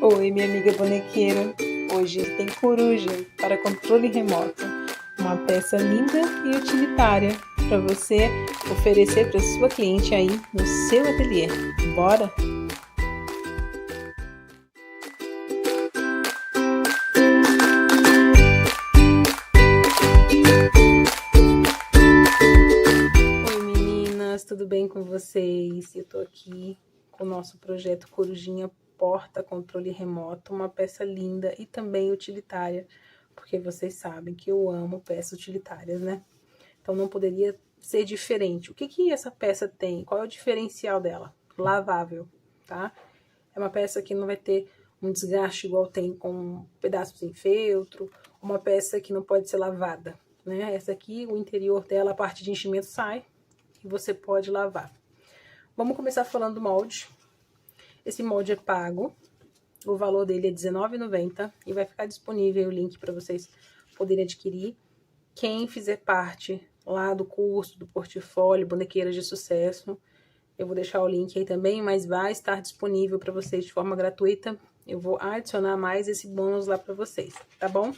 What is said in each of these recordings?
Oi, minha amiga bonequeira. Hoje tem coruja para controle remoto. Uma peça linda e utilitária para você oferecer para sua cliente aí no seu ateliê. Bora? Oi, meninas, tudo bem com vocês? Eu tô aqui com o nosso projeto Corujinha Porta Controle Remoto, uma peça linda e também utilitária, porque vocês sabem que eu amo peças utilitárias, né? Então não poderia ser diferente. O que que essa peça tem? Qual é o diferencial dela? Lavável, tá? É uma peça que não vai ter um desgaste igual tem com pedaços em feltro, uma peça que não pode ser lavada, né? Essa aqui, o interior dela, a parte de enchimento sai e você pode lavar. Vamos começar falando do molde. Esse molde é pago, o valor dele é R$19,90 e vai ficar disponível o link para vocês poderem adquirir. Quem fizer parte lá do curso, do portfólio Bonequeiras de Sucesso, eu vou deixar o link aí também, mas vai estar disponível para vocês de forma gratuita. Eu vou adicionar mais esse bônus lá para vocês, tá bom?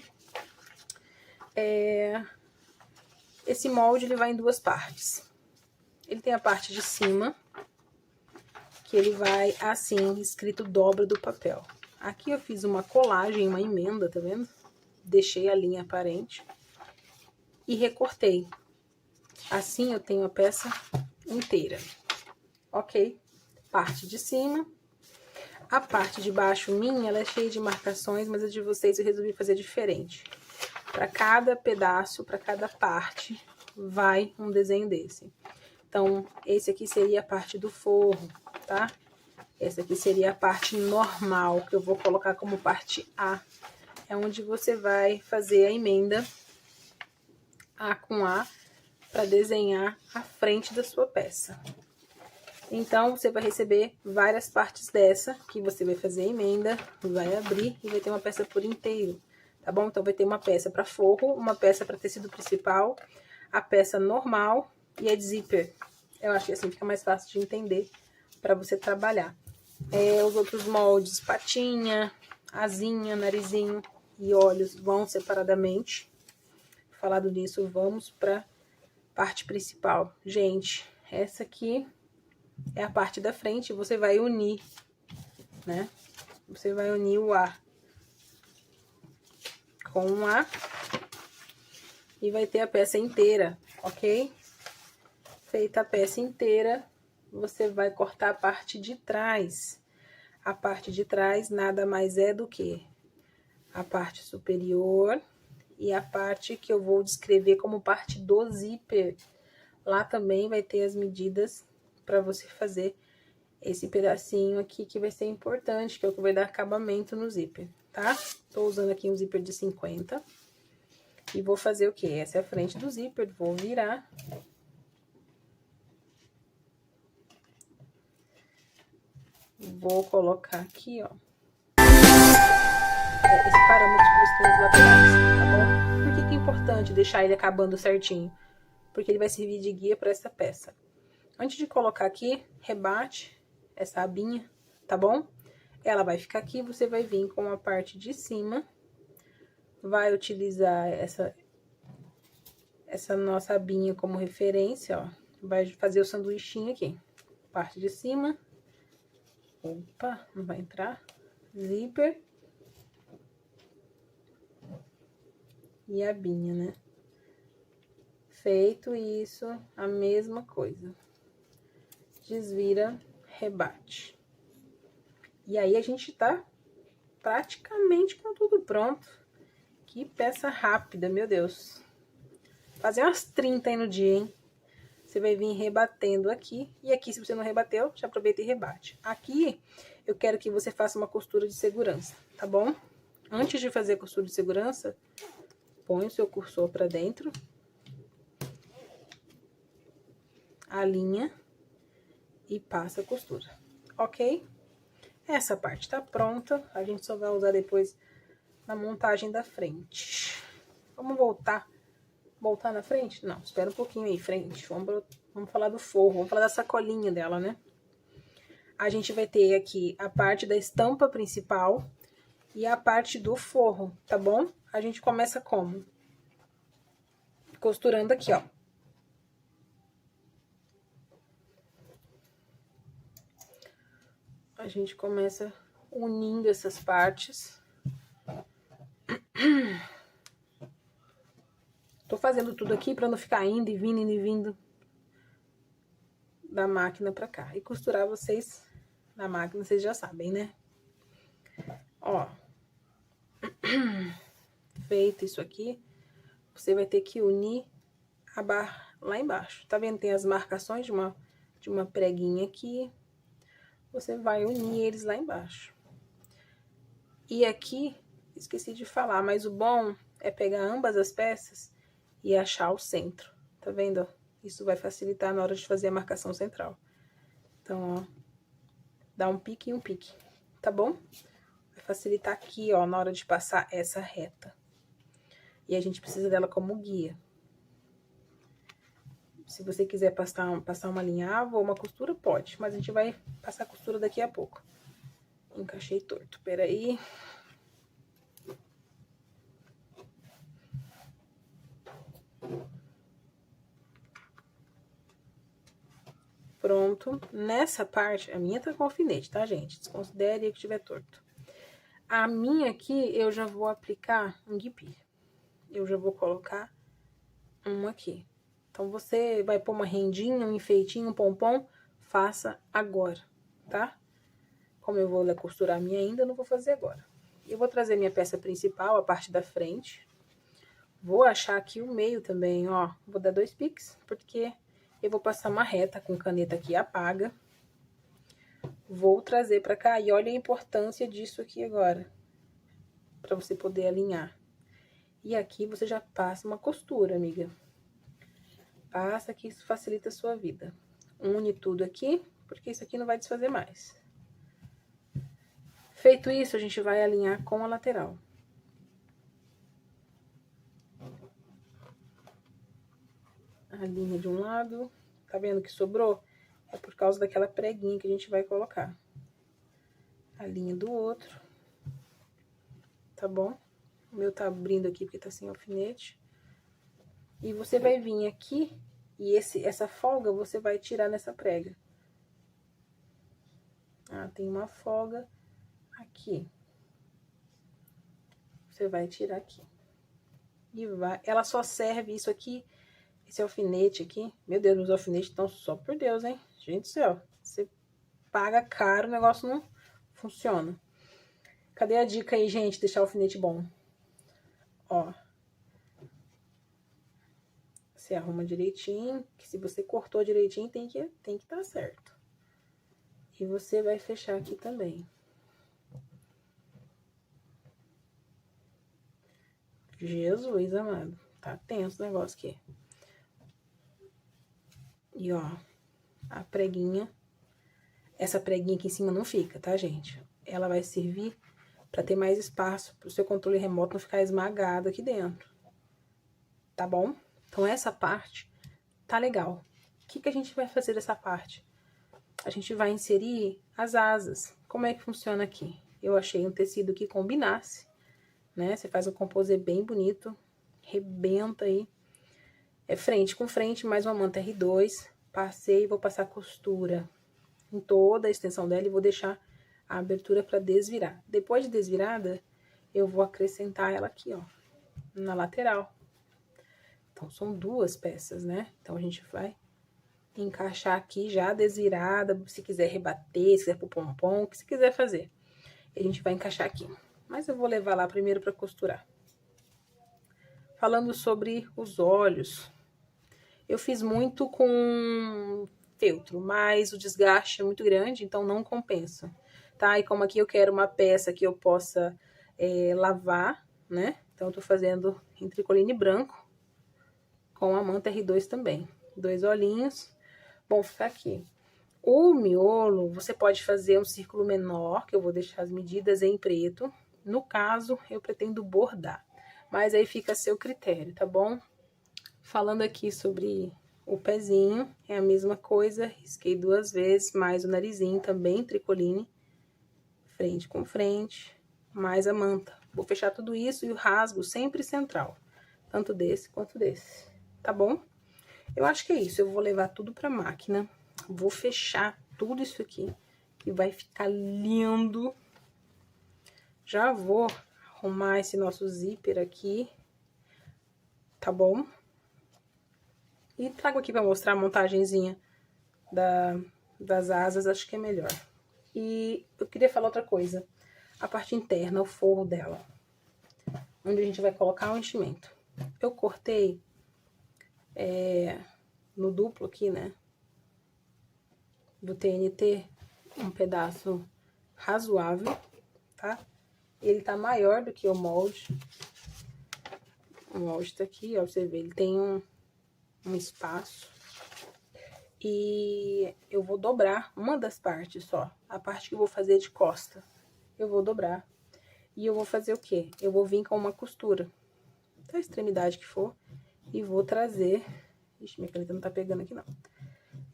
Esse molde ele vai em duas partes. Ele tem a parte de cima, que ele vai assim, escrito dobra do papel. Aqui eu fiz uma colagem, uma emenda, tá vendo? Deixei a linha aparente e recortei. Assim eu tenho a peça inteira, ok? Parte de cima. A parte de baixo minha, ela é cheia de marcações, mas a de vocês eu resolvi fazer diferente. Para cada pedaço, para cada parte, vai um desenho desse. Então, esse aqui seria a parte do forro, tá? Essa aqui seria a parte normal, que eu vou colocar como parte A. É onde você vai fazer a emenda A com A para desenhar a frente da sua peça. Então, você vai receber várias partes dessa, que você vai fazer a emenda, vai abrir e vai ter uma peça por inteiro, tá bom? Então, vai ter uma peça para forro, uma peça para tecido principal, a peça normal e a de zíper. Eu acho que assim fica mais fácil de entender para você trabalhar. Os outros moldes, patinha, asinha, narizinho e olhos vão separadamente. Falado nisso, vamos para parte principal. Gente, essa aqui é a parte da frente, você vai unir, né? Você vai unir o A com o A e vai ter a peça inteira, ok? Feita a peça inteira, você vai cortar a parte de trás. A parte de trás nada mais é do que a parte superior e a parte que eu vou descrever como parte do zíper. Lá também vai ter as medidas para você fazer esse pedacinho aqui que vai ser importante, que é o que vai dar acabamento no zíper, tá? Tô usando aqui um zíper de 50 e vou fazer o quê? Essa é a frente do zíper, vou virar. Vou colocar aqui, ó, esse parâmetro que você tem nos laterais, tá bom? Por que que é importante deixar ele acabando certinho? Porque ele vai servir de guia para essa peça. Antes de colocar aqui, essa abinha, tá bom? Ela vai ficar aqui, você vai vir com a parte de cima, vai utilizar essa nossa abinha como referência, ó. Vai fazer o sanduichinho aqui. Parte de cima. Opa, não vai entrar. Zíper. E abinha, né? Feito isso, a mesma coisa. Desvira, rebate. E aí, a gente tá praticamente com tudo pronto. Que peça rápida, meu Deus. Fazer umas 30 aí no dia, hein? Você vai vir rebatendo aqui. E aqui, se você não rebateu, já aproveita e rebate. Aqui, eu quero que você faça uma costura de segurança, tá bom? Antes de fazer a costura de segurança, põe o seu cursor pra dentro. Alinha e passa a costura, ok? Essa parte tá pronta, a gente só vai usar depois na montagem da frente. Vamos voltar na frente? Não, espera um pouquinho aí, frente. Vamos falar do forro, vamos falar da sacolinha dela, né? a gente vai ter aqui a parte da estampa principal e a parte do forro, tá bom? A gente começa como? Costurando aqui, ó. A gente começa unindo essas partes. Tô fazendo tudo aqui pra não ficar indo e vindo da máquina pra cá. E costurar vocês na máquina, vocês já sabem, né? Ó. Feito isso aqui, você vai ter que unir a barra lá embaixo. Tá vendo? Tem as marcações de uma preguinha aqui. Você vai unir eles lá embaixo. E aqui, esqueci de falar, mas o bom é pegar ambas as peças e achar o centro. Tá vendo? Isso vai facilitar na hora de fazer a marcação central. Então, ó, dá um pique e um pique, tá bom? Vai facilitar aqui, ó, na hora de passar essa reta. E a gente precisa dela como guia. Se você quiser passar uma linhava ou uma costura, pode. Mas a gente vai passar a costura daqui a pouco. Encaixei torto, peraí. Pronto. Nessa parte, a minha tá com alfinete, tá, gente? Desconsidere que tiver torto. A minha aqui, eu já vou aplicar um guipir. Eu já vou colocar um aqui. Então, você vai pôr uma rendinha, um enfeitinho, um pompom, faça agora, tá? Como eu vou costurar a minha ainda, eu não vou fazer agora. Eu vou trazer minha peça principal, a parte da frente. Vou achar aqui o meio também, ó. Vou dar 2 piques, porque eu vou passar uma reta com caneta aqui apaga. Vou trazer pra cá e olha a importância disso aqui agora. Pra você poder alinhar. E aqui você já passa uma costura, amiga. Passa que isso facilita a sua vida. Une tudo aqui, porque isso aqui não vai desfazer mais. Feito isso, a gente vai alinhar com a lateral. A linha de um lado, tá vendo que sobrou? É por causa daquela preguinha que a gente vai colocar. A linha do outro, tá bom? O meu tá abrindo aqui porque tá sem alfinete. E você vai vir aqui e essa folga você vai tirar nessa prega. Ah, tem uma folga aqui. Você vai tirar aqui. E vai, ela só serve isso aqui, esse alfinete aqui. Meu Deus, meus alfinetes estão só por Deus, hein? Gente do céu, você paga caro, o negócio não funciona. Cadê a dica aí, gente? Deixar o alfinete bom. Ó. Você arruma direitinho, que se você cortou direitinho, tem que estar certo. E você vai fechar aqui também. Jesus amado, tá tenso o negócio aqui. E ó, a preguinha, essa preguinha aqui em cima não fica, tá, gente? Ela vai servir pra ter mais espaço, pro seu controle remoto não ficar esmagado aqui dentro. Tá bom? Então, essa parte tá legal. O que a gente vai fazer dessa parte? A gente vai inserir as asas. Como é que funciona aqui? Eu achei um tecido que combinasse, né? Você faz um composê bem bonito, rebenta aí. É frente com frente, mais uma manta R2. Passei e vou passar costura em toda a extensão dela e vou deixar a abertura para desvirar. Depois de desvirada, eu vou acrescentar ela aqui, ó, na lateral. Então, são 2 peças, né? Então, a gente vai encaixar aqui já desvirada, se quiser rebater, se quiser pôr pompom, o que você quiser fazer. E a gente vai encaixar aqui. Mas eu vou levar lá primeiro para costurar. Falando sobre os olhos, eu fiz muito com feltro, mas o desgaste é muito grande, então não compensa, tá? E como aqui eu quero uma peça que eu possa lavar, né? Então, eu tô fazendo em tricoline branco, com a manta R2 também. 2 olhinhos, vão ficar aqui. O miolo, você pode fazer um círculo menor, que eu vou deixar as medidas em preto. No caso, eu pretendo bordar, mas aí fica a seu critério, tá bom? Falando aqui sobre o pezinho é a mesma coisa, risquei 2 vezes, mais o narizinho também, tricoline, frente com frente, mais a manta. Vou fechar tudo isso e o rasgo sempre central, tanto desse quanto desse, tá bom? Eu acho que é isso, eu vou levar tudo pra máquina, vou fechar tudo isso aqui, que vai ficar lindo. Já vou arrumar esse nosso zíper aqui, tá bom? E trago aqui pra mostrar a montagenzinha das asas, acho que é melhor. E eu queria falar outra coisa, a parte interna, o forro dela, onde a gente vai colocar o enchimento. Eu cortei no duplo aqui, né, do TNT, um pedaço razoável, tá? Ele tá maior do que o molde. O molde tá aqui, ó, pra você ver, ele tem um espaço. E eu vou dobrar uma das partes só, a parte que eu vou fazer de costa. Eu vou dobrar. E eu vou fazer o quê? Eu vou vir com uma costura, da extremidade que for, e vou trazer... Ixi, minha caneta não tá pegando aqui, não.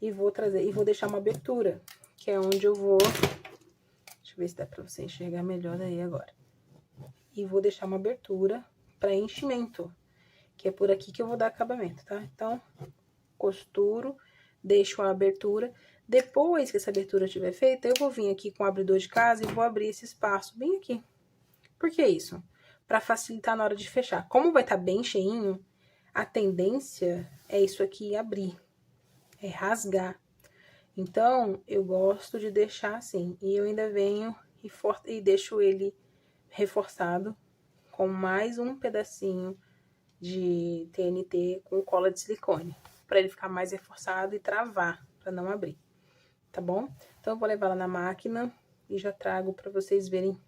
E vou trazer, e vou deixar uma abertura, que é onde eu vou... Deixa eu ver se dá pra você enxergar melhor aí agora. E vou deixar uma abertura pra enchimento, que é por aqui que eu vou dar acabamento, tá? Então, costuro, deixo a abertura. Depois que essa abertura estiver feita, eu vou vir aqui com o abridor de casa e vou abrir esse espaço bem aqui. Por que isso? Para facilitar na hora de fechar. Como vai estar bem cheinho, a tendência é isso aqui abrir, é rasgar. Então, eu gosto de deixar assim. E eu ainda venho e deixo ele reforçado com mais um pedacinho de TNT com cola de silicone, para ele ficar mais reforçado e travar, para não abrir, tá bom? Então, eu vou levar lá na máquina e já trago para vocês verem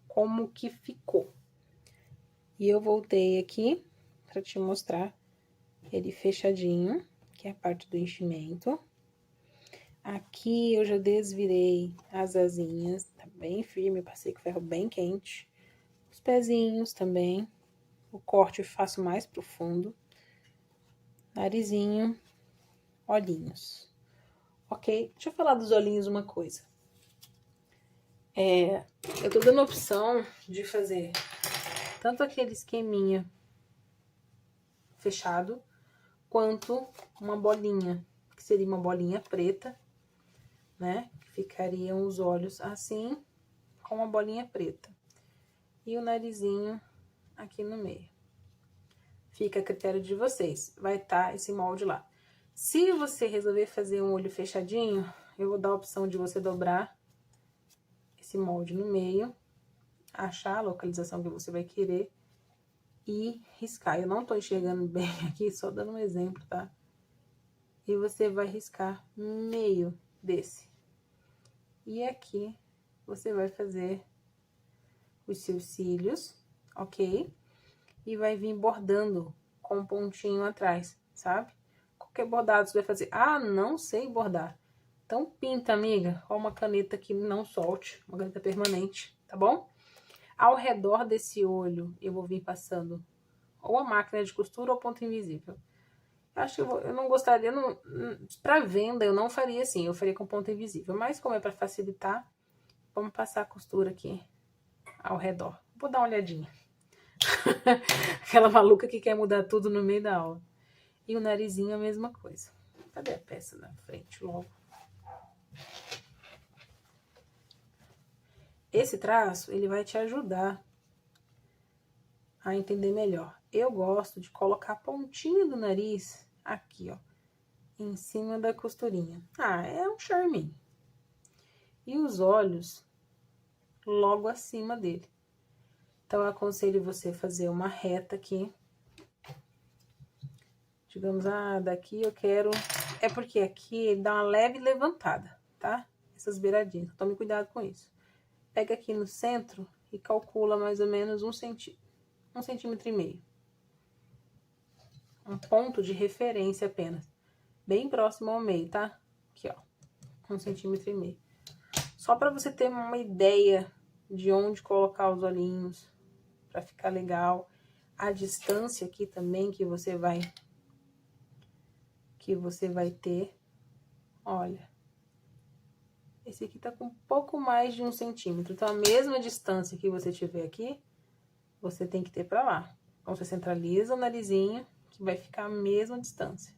como que ficou. E eu voltei aqui para te mostrar ele fechadinho, que é a parte do enchimento. Aqui eu já desvirei as asinhas, tá bem firme, eu passei com ferro bem quente. Os pezinhos também, o corte eu faço mais profundo. Narizinho, olhinhos. Ok? Deixa eu falar dos olhinhos uma coisa. Eu tô dando a opção de fazer tanto aquele esqueminha fechado, quanto uma bolinha, que seria uma bolinha preta, né? Que ficariam os olhos assim, com uma bolinha preta. E o narizinho aqui no meio. Fica a critério de vocês, vai estar esse molde lá. Se você resolver fazer um olho fechadinho, eu vou dar a opção de você dobrar esse molde no meio, achar a localização que você vai querer e riscar. Eu não tô enxergando bem aqui, só dando um exemplo, tá? E você vai riscar meio desse. E aqui você vai fazer os seus cílios, ok? E vai vir bordando com um pontinho atrás, sabe? Qualquer bordado você vai fazer. Ah, não sei bordar. Então pinta, amiga, com uma caneta que não solte, uma caneta permanente, tá bom? Ao redor desse olho, eu vou vir passando ou a máquina de costura ou ponto invisível. Acho que eu não gostaria, pra venda eu não faria assim, eu faria com ponto invisível. Mas como é pra facilitar, vamos passar a costura aqui ao redor. Vou dar uma olhadinha. Aquela maluca que quer mudar tudo no meio da aula. E o narizinho a mesma coisa. Cadê a peça na frente logo? Esse traço, ele vai te ajudar a entender melhor. Eu gosto de colocar a pontinha do nariz aqui, ó, em cima da costurinha. Ah, é um charminho. E os olhos logo acima dele. Então, eu aconselho você fazer uma reta aqui. Digamos, daqui eu quero... É porque aqui dá uma leve levantada, tá? Essas beiradinhas, tome cuidado com isso. Pega aqui no centro e calcula mais ou menos 1,5 cm. Um ponto de referência apenas. Bem próximo ao meio, tá? Aqui, ó. 1,5 cm. Só pra você ter uma ideia de onde colocar os olhinhos, pra ficar legal. A distância aqui também que você vai que você vai ter, olha, esse aqui tá com um pouco mais de 1 centímetro. Então, a mesma distância que você tiver aqui, você tem que ter pra lá. Então, você centraliza o narizinho, que vai ficar a mesma distância.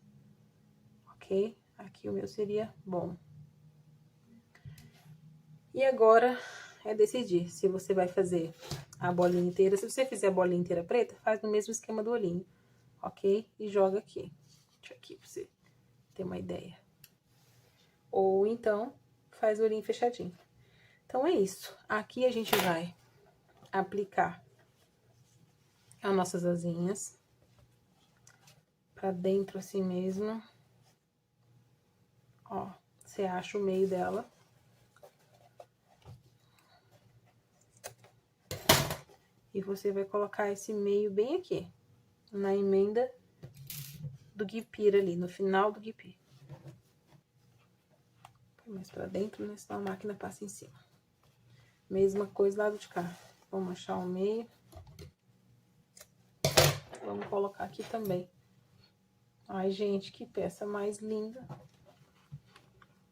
Ok? Aqui o meu seria bom. E agora é decidir se você vai fazer a bolinha inteira. Se você fizer a bolinha inteira preta, faz no mesmo esquema do olhinho, ok? E joga aqui. Deixa aqui pra você ter uma ideia. Ou então, faz o olhinho fechadinho. Então, é isso. Aqui a gente vai aplicar as nossas asinhas pra dentro assim mesmo. Ó, você acha o meio dela. E você vai colocar esse meio bem aqui, na emenda do guipira ali, no final do guipira. Mais pra dentro, né? Senão a máquina passa em cima. Mesma coisa lado de cá. Vamos achar o meio. Vamos colocar aqui também. Ai, gente, que peça mais linda.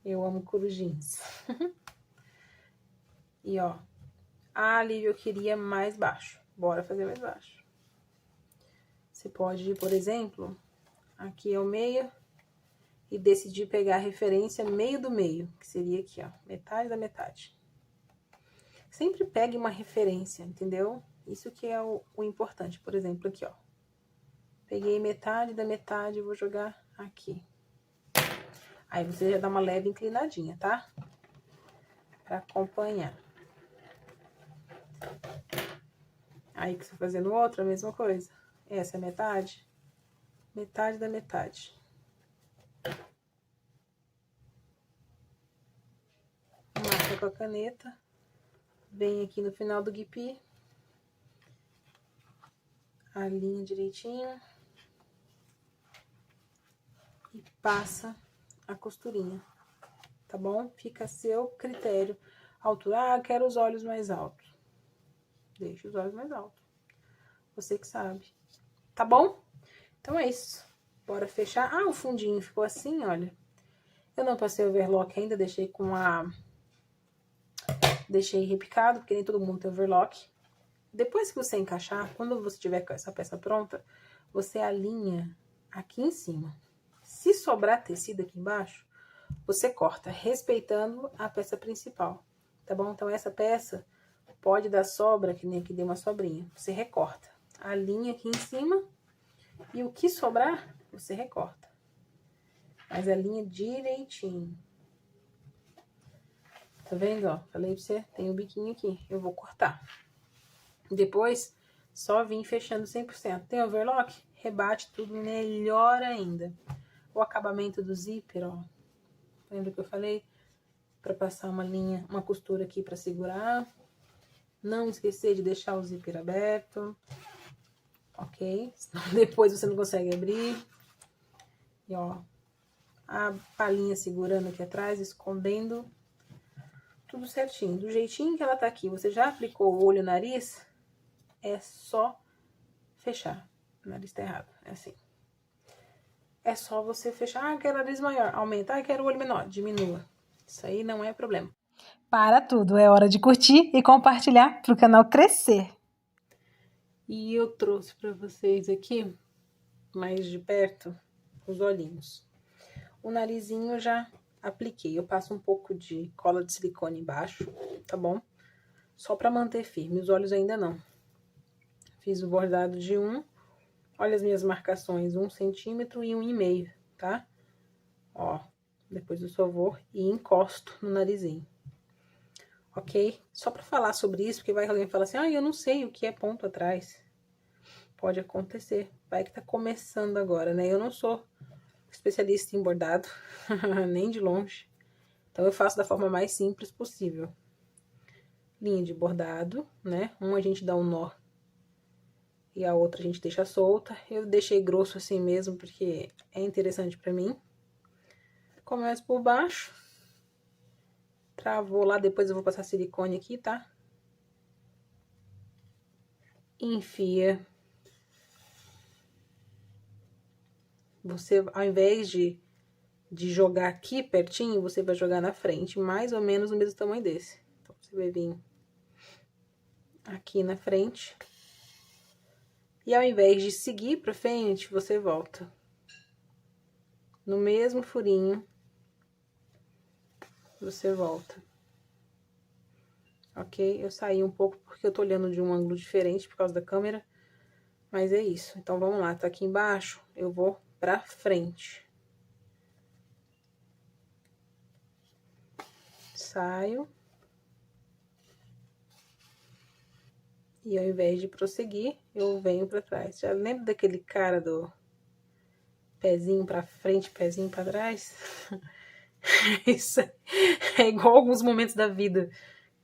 Eu amo corujins. E, ó. Ah, Lívia, eu queria mais baixo. Bora fazer mais baixo. Você pode ir, por exemplo, aqui é o meio. E decidir pegar a referência meio do meio. Que seria aqui, ó. Metade da metade. Sempre pegue uma referência, entendeu? Isso que é o importante. Por exemplo, aqui, ó. Peguei metade da metade e vou jogar aqui. Aí você já dá uma leve inclinadinha, tá? Pra acompanhar. Aí que você fazendo outra, a mesma coisa. Essa é metade. Metade da metade. Marca com a caneta. Vem aqui no final do guipi. Alinha direitinho. E passa a costurinha. Tá bom? Fica a seu critério. Altura, quero os olhos mais altos. Deixa os olhos mais altos. Você que sabe. Tá bom? Então é isso. Bora fechar. Ah, o fundinho ficou assim, olha. Eu não passei overlock ainda, deixei com a... Deixei repicado, porque nem todo mundo tem overlock. Depois que você encaixar, quando você tiver com essa peça pronta, você alinha aqui em cima. Se sobrar tecido aqui embaixo, você corta, respeitando a peça principal, tá bom? Então, essa peça pode dar sobra, que nem aqui deu uma sobrinha. Você recorta, alinha aqui em cima e o que sobrar, você recorta. Mas alinha direitinho. Tá vendo, ó? Falei pra você, tem o biquinho aqui, eu vou cortar. Depois, só vim fechando 100%. Tem overlock? Rebate tudo melhor ainda. O acabamento do zíper, ó. Lembra que eu falei? Pra passar uma linha, uma costura aqui pra segurar. Não esquecer de deixar o zíper aberto. Ok? Senão depois você não consegue abrir. E, ó, a palhinha segurando aqui atrás, escondendo. Tudo certinho. Do jeitinho que ela tá aqui, você já aplicou o olho e o nariz? É só fechar. O nariz tá errado, é assim. É só você fechar. Ah, quero nariz maior. Aumentar, quero o olho menor. Diminua. Isso aí não é problema. Para tudo, é hora de curtir e compartilhar para o canal crescer. E eu trouxe para vocês aqui, mais de perto, os olhinhos. O narizinho eu já apliquei. Eu passo um pouco de cola de silicone embaixo, tá bom? Só para manter firme. Os olhos ainda não. Fiz o bordado de 1. Olha as minhas marcações, 1 centímetro e 1,5, tá? Ó, depois eu só vou e encosto no narizinho. Ok? Só pra falar sobre isso, porque vai que alguém fala assim, ah, eu não sei o que é ponto atrás. Pode acontecer. Vai que tá começando agora, né? Eu não sou especialista em bordado, nem de longe. Então, eu faço da forma mais simples possível. Linha de bordado, né? Uma a gente dá um nó e a outra a gente deixa solta. Eu deixei grosso assim mesmo, porque é interessante pra mim. Começo por baixo. Travou lá, depois eu vou passar silicone aqui, tá? Enfia. Você, ao invés de de jogar aqui pertinho, você vai jogar na frente, mais ou menos o mesmo tamanho desse. Então, você vai vir aqui na frente. E ao invés de seguir pra frente, você volta no mesmo furinho. Você volta. Ok? Eu saí um pouco porque eu tô olhando de um ângulo diferente por causa da câmera. Mas é isso. Então, vamos lá. Tá aqui embaixo, eu vou pra frente. Saio. E ao invés de prosseguir, eu venho pra trás. Já lembra daquele cara do pezinho pra frente, pezinho pra trás? Isso é igual alguns momentos da vida.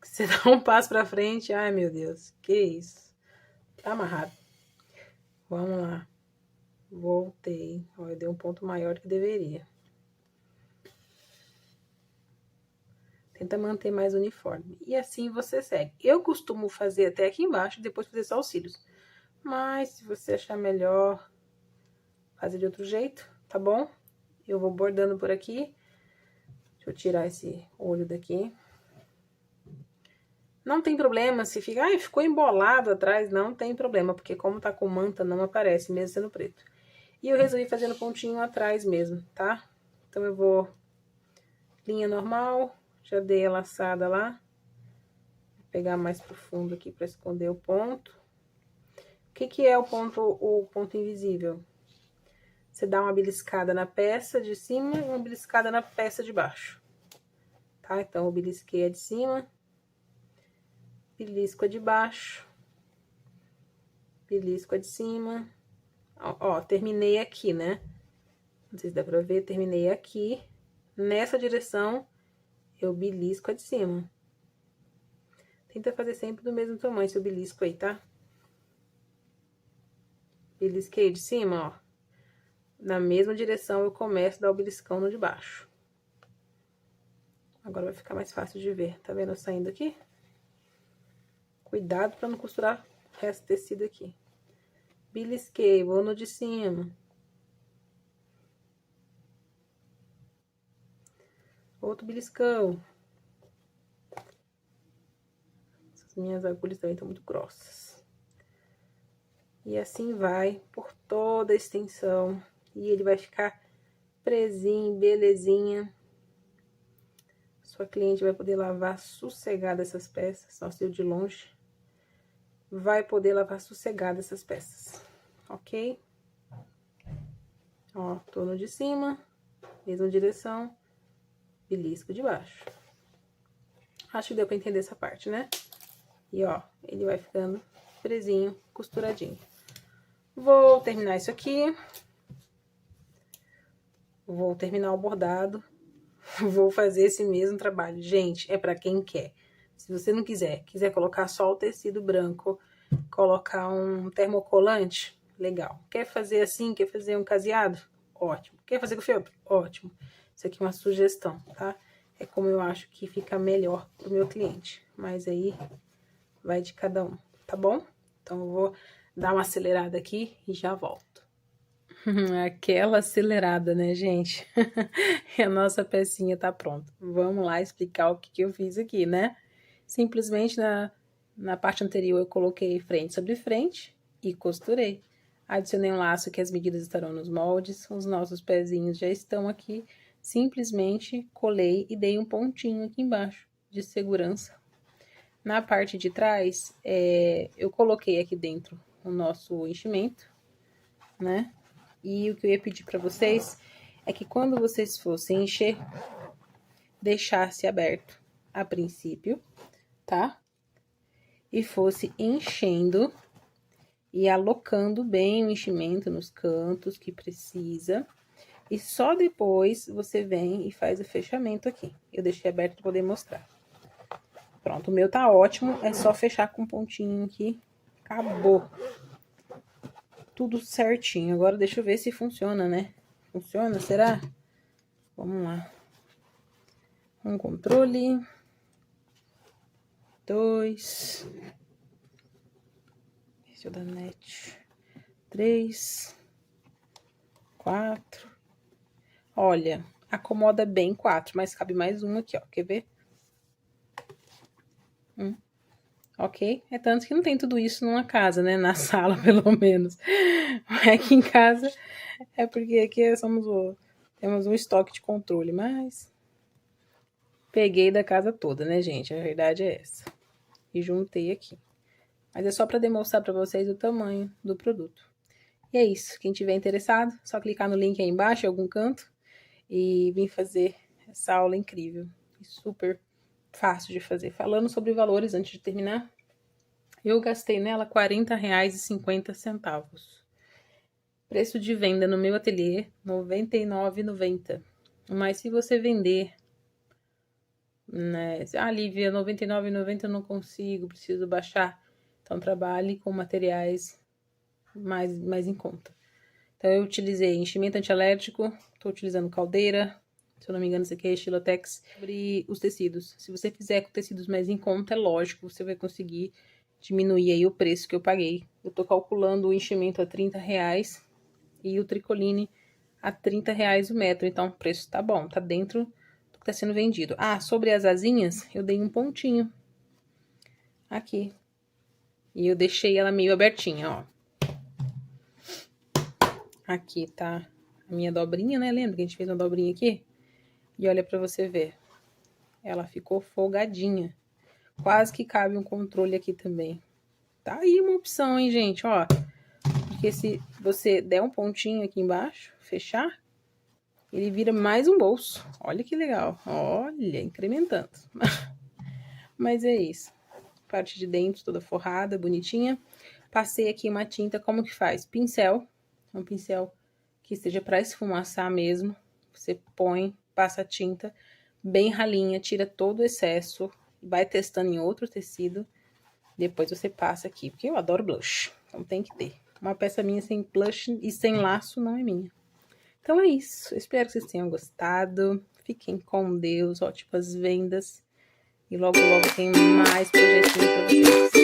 Que você dá um passo pra frente, ai meu Deus, que isso. Tá amarrado. Vamos lá. Voltei. Ó, eu dei um ponto maior do que deveria. Tenta manter mais uniforme. E assim você segue. Eu costumo fazer até aqui embaixo, depois fazer só os cílios. Mas se você achar melhor fazer de outro jeito, tá bom? Eu vou bordando por aqui. Deixa eu tirar esse olho daqui. Não tem problema se fica... Ai, ficou embolado atrás. Não tem problema, porque como tá com manta, não aparece, mesmo sendo preto. E eu resolvi fazer no pontinho atrás mesmo, tá? Então, eu vou... Linha normal. Já dei a laçada lá. Vou pegar mais pro fundo aqui pra esconder o ponto. O que que é o ponto invisível? Você dá uma beliscada na peça de cima e uma beliscada na peça de baixo. Tá? Então, eu belisquei a de cima. Belisco a de baixo. Belisco a de cima. Ó, terminei aqui, né? Não sei se dá pra ver, terminei aqui. Nessa direção, eu belisco a de cima. Tenta fazer sempre do mesmo tamanho, seu belisco aí, tá? Belisquei de cima, ó. Na mesma direção, eu começo a dar o beliscão no de baixo. Agora vai ficar mais fácil de ver. Tá vendo eu saindo aqui? Cuidado pra não costurar o resto do tecido aqui. Belisquei, vou no de cima. Outro beliscão. Essas minhas agulhas também estão muito grossas. E assim vai por toda a extensão. E ele vai ficar presinho, belezinha. Sua cliente vai poder lavar sossegada essas peças. Nossa, eu de longe. Vai poder lavar sossegada essas peças. Ok? Ó, tô no de cima. Mesma direção. Belisco de baixo. Acho que deu pra entender essa parte, né? E ó, ele vai ficando presinho, costuradinho. Vou terminar isso aqui. Vou terminar o bordado. Vou fazer esse mesmo trabalho. Gente, é pra quem quer. Se você não quiser colocar só o tecido branco, colocar um termocolante, legal. Quer fazer assim, quer fazer um caseado? Ótimo. Quer fazer com feltro? Ótimo. Isso aqui é uma sugestão, tá? É como eu acho que fica melhor pro meu cliente. Mas aí vai de cada um, tá bom? Então, eu vou dar uma acelerada aqui e já volto. Aquela acelerada, né, gente? E a nossa pecinha tá pronta. Vamos lá explicar o que eu fiz aqui, né? Simplesmente na parte anterior eu coloquei frente sobre frente e costurei. Adicionei um laço que as medidas estarão nos moldes. Os nossos pezinhos já estão aqui. Simplesmente colei e dei um pontinho aqui embaixo de segurança. Na parte de trás, eu coloquei aqui dentro o nosso enchimento, né? E o que eu ia pedir para vocês é que quando vocês fossem encher, deixasse aberto a princípio, tá? E fosse enchendo e alocando bem o enchimento nos cantos que precisa. E só depois você vem e faz o fechamento aqui. Eu deixei aberto para poder mostrar. Pronto, o meu tá ótimo, é só fechar com um pontinho aqui. Acabou. Tudo certinho. Agora deixa eu ver se funciona, né? Funciona, será? Vamos lá. Um controle. 2. Deixa eu dar net. 3. 4. Olha, acomoda bem 4, mas cabe mais um aqui, ó. Quer ver? Ok? É tanto que não tem tudo isso numa casa, né? Na sala, pelo menos. Aqui em casa é porque aqui temos um estoque de controle, mas peguei da casa toda, né, gente? A verdade é essa. E juntei aqui. Mas é só para demonstrar para vocês o tamanho do produto. E é isso. Quem tiver interessado, só clicar no link aí embaixo, em algum canto, e vir fazer essa aula incrível. E super fácil de fazer. Falando sobre valores, antes de terminar, eu gastei nela R$ 40,50. Preço de venda no meu ateliê, R$ 99,90. Mas se você vender, né? Lívia, R$ 99,90 eu não consigo, preciso baixar. Então, trabalhe com materiais mais em conta. Então, eu utilizei enchimento antialérgico, estou utilizando caldeira, se eu não me engano, isso aqui é Estilotex. Sobre os tecidos, se você fizer com tecidos mais em conta, é lógico, você vai conseguir diminuir aí o preço que eu paguei. Eu tô calculando o enchimento a R$30 e o tricoline a R$30 o metro, então o preço tá bom, tá dentro do que tá sendo vendido. Sobre as asinhas, eu dei um pontinho aqui. E eu deixei ela meio abertinha, ó. Aqui tá a minha dobrinha, né? Lembra que a gente fez uma dobrinha aqui? E olha pra você ver. Ela ficou folgadinha. Quase que cabe um controle aqui também. Tá aí uma opção, hein, gente? Ó, porque se você der um pontinho aqui embaixo, fechar, ele vira mais um bolso. Olha que legal. Olha, incrementando. Mas é isso. Parte de dentro toda forrada, bonitinha. Passei aqui uma tinta, como que faz? Pincel. Um pincel que esteja para esfumaçar mesmo. Você põe, passa a tinta bem ralinha, tira todo o excesso. Vai testando em outro tecido. Depois você passa aqui, porque eu adoro blush. Então tem que ter. Uma peça minha sem blush e sem laço não é minha. Então é isso. Espero que vocês tenham gostado. Fiquem com Deus. Ótimas vendas. E logo, logo tem mais projetinho pra vocês.